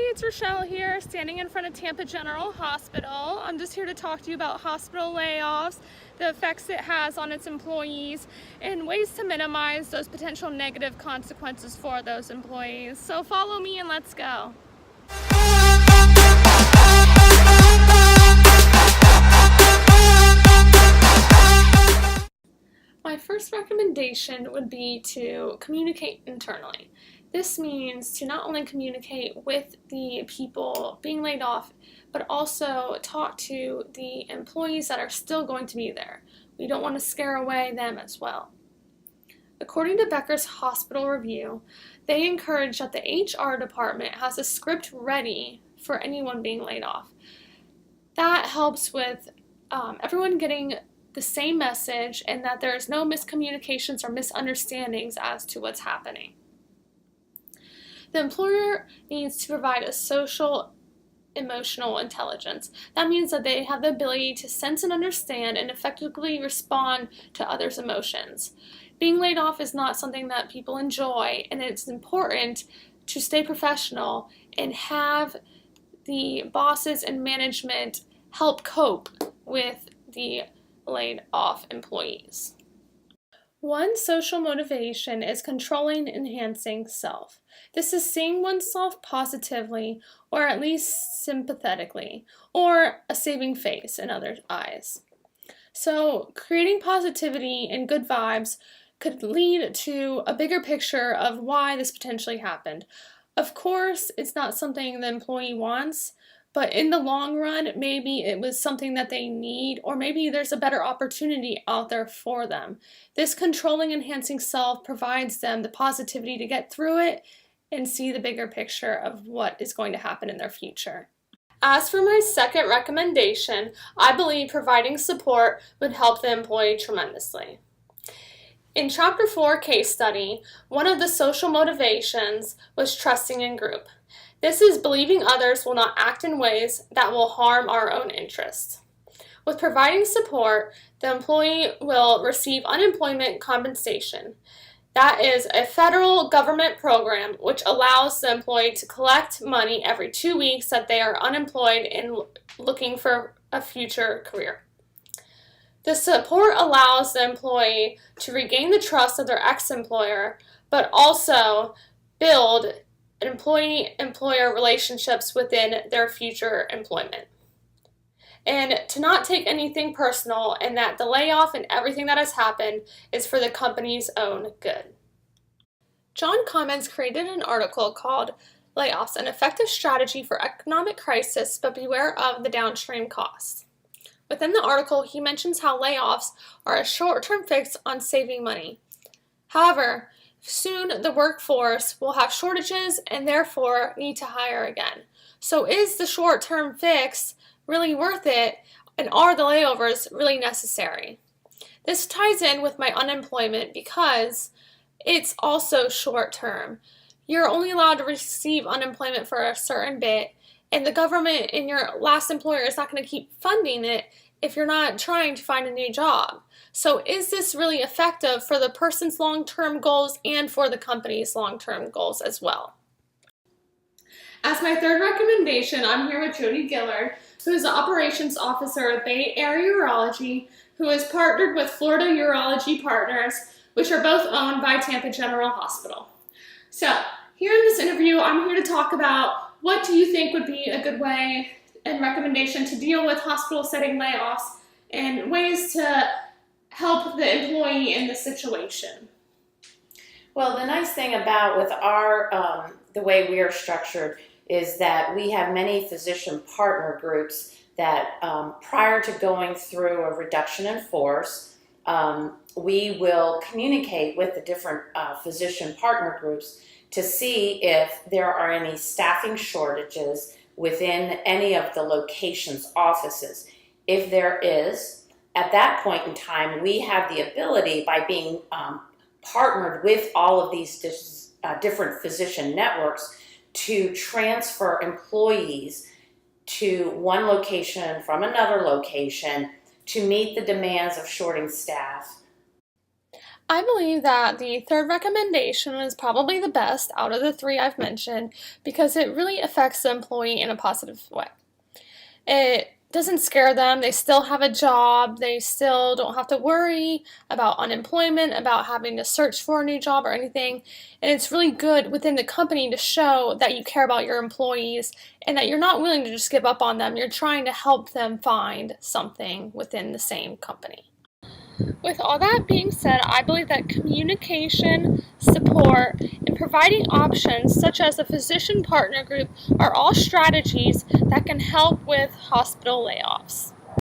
it's Rochelle here, standing in front of Tampa General Hospital. I'm just here to talk to you about hospital layoffs, the effects it has on its employees, and ways to minimize those potential negative consequences for those employees. So follow me and let's go. My first recommendation would be to communicate internally. This means to not only communicate with the people being laid off, but also talk to the employees that are still going to be there. We don't want to scare away them as well. According to Becker's Hospital Review, they encourage that the HR department has a script ready for anyone being laid off. That helps with everyone getting the same message and that there's no miscommunications or misunderstandings as to what's happening. The employer needs to provide a social emotional intelligence. That means that they have the ability to sense and understand and effectively respond to others' emotions. Being laid off is not something that people enjoy, and it's important to stay professional and have the bosses and management help cope with the laid off employees. One social motivation is controlling and enhancing self. This is seeing oneself positively, or at least sympathetically, or a saving face in others' eyes. So creating positivity and good vibes could lead to a bigger picture of why this potentially happened. Of course, it's not something the employee wants, but in the long run, maybe it was something that they need, or maybe there's a better opportunity out there for them. This controlling, enhancing self provides them the positivity to get through it and see the bigger picture of what is going to happen in their future. As for my second recommendation, I believe providing support would help the employee tremendously. In Chapter 4 case study, one of the social motivations was trusting in group. This is believing others will not act in ways that will harm our own interests. With providing support, the employee will receive unemployment compensation. That is a federal government program which allows the employee to collect money every 2 weeks that they are unemployed and looking for a future career. The support allows the employee to regain the trust of their ex-employer, but also build employee-employer relationships within their future employment. And to not take anything personal, and that the layoff and everything that has happened is for the company's own good. John Commons created an article called Layoffs, an Effective Strategy for Economic Crisis, but Beware of the Downstream Costs. Within the article, he mentions how layoffs are a short-term fix on saving money. However, soon the workforce will have shortages and therefore need to hire again. So is the short-term fix really worth it, and are the layovers really necessary? This ties in with my unemployment because it's also short-term. You're only allowed to receive unemployment for a certain bit, and the government and your last employer is not going to keep funding it if you're not trying to find a new job. So is this really effective for the person's long-term goals and for the company's long-term goals as well? As my third recommendation, I'm here with Jody Gillard, who is the Operations Officer of Bay Area Urology, who is partnered with Florida Urology Partners, which are both owned by Tampa General Hospital. So here in this interview, I'm here to talk about what do you think would be a good way and recommendation to deal with hospital setting layoffs and ways to help the employee in this situation. Well, the nice thing about with our the way we are structured is that we have many physician partner groups that prior to going through a reduction in force, we will communicate with the different physician partner groups to see if there are any staffing shortages within any of the locations' offices. If there is, at that point in time, we have the ability, by being partnered with all of these different physician networks, to transfer employees to one location from another location to meet the demands of shorting staff. I believe that the third recommendation is probably the best out of the three I've mentioned because it really affects the employee in a positive way. It doesn't scare them. They still have a job. They still don't have to worry about unemployment, about having to search for a new job or anything. And it's really good within the company to show that you care about your employees and that you're not willing to just give up on them. You're trying to help them find something within the same company. With all that being said, I believe that communication, support, and providing options such as a physician partner group are all strategies that can help with hospital layoffs.